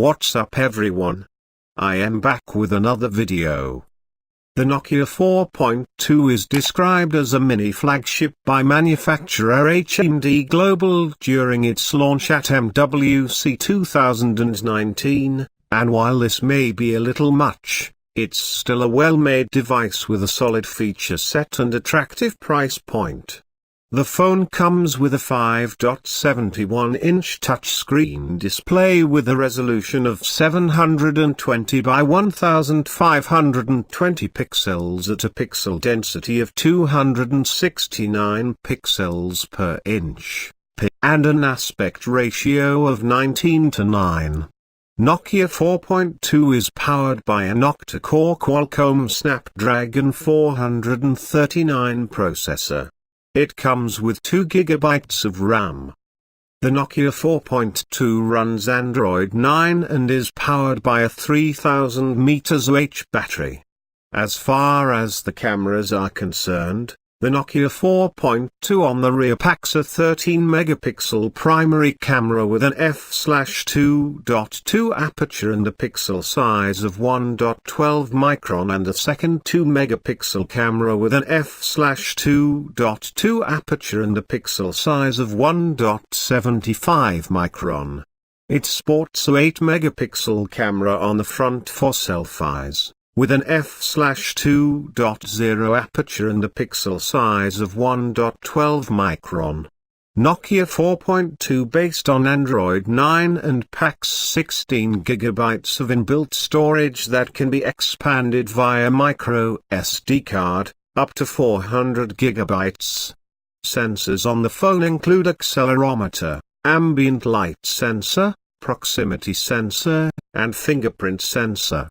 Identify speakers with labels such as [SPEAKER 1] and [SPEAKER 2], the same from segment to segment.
[SPEAKER 1] What's up everyone? I am back with another video. The Nokia 4.2 is described as a mini flagship by manufacturer HMD Global during its launch at MWC 2019, and while this may be a little much, it's still a well-made device with a solid feature set and attractive price point. The phone comes with a 5.71-inch touchscreen display with a resolution of 720 by 1520 pixels at a pixel density of 269 pixels per inch, and an aspect ratio of 19:9. Nokia 4.2 is powered by an octa-core Qualcomm Snapdragon 439 processor. It comes with 2 GB of RAM. The Nokia 4.2 runs Android 9 and is powered by a 3000 mAh battery. As far as the cameras are concerned, the Nokia 4.2 on the rear packs a 13-megapixel primary camera with an f/2.2 aperture and a pixel size of 1.12 micron and a second 2-megapixel camera with an f/2.2 aperture and a pixel size of 1.75 micron. It sports a 8-megapixel camera on the front for selfies, with an f/2.0 aperture and a pixel size of 1.12 micron. Nokia 4.2 based on Android 9 and packs 16 GB of inbuilt storage that can be expanded via micro SD card, up to 400 GB. Sensors on the phone include accelerometer, ambient light sensor, proximity sensor, and fingerprint sensor.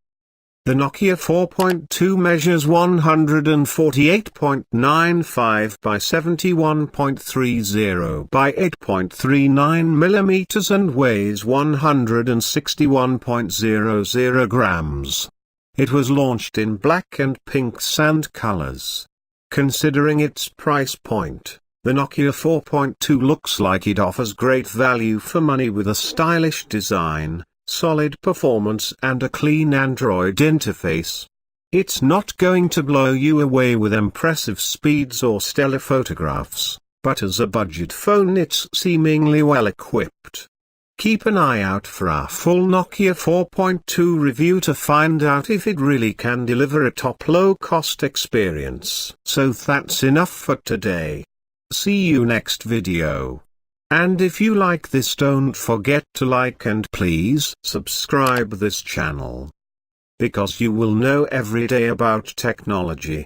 [SPEAKER 1] The Nokia 4.2 measures 148.95 by 71.30 by 8.39 mm and weighs 161.00 grams. It was launched in black and pink sand colors. Considering its price point, the Nokia 4.2 looks like it offers great value for money with a stylish design, solid performance and a clean Android interface. It's not going to blow you away with impressive speeds or stellar photographs, but as a budget phone it's seemingly well equipped. Keep an eye out for our full Nokia 4.2 review to find out if it really can deliver a top low-cost experience. So that's enough for today. See you next video. And if you like this, don't forget to like and please subscribe this channel, because you will know every day about technology.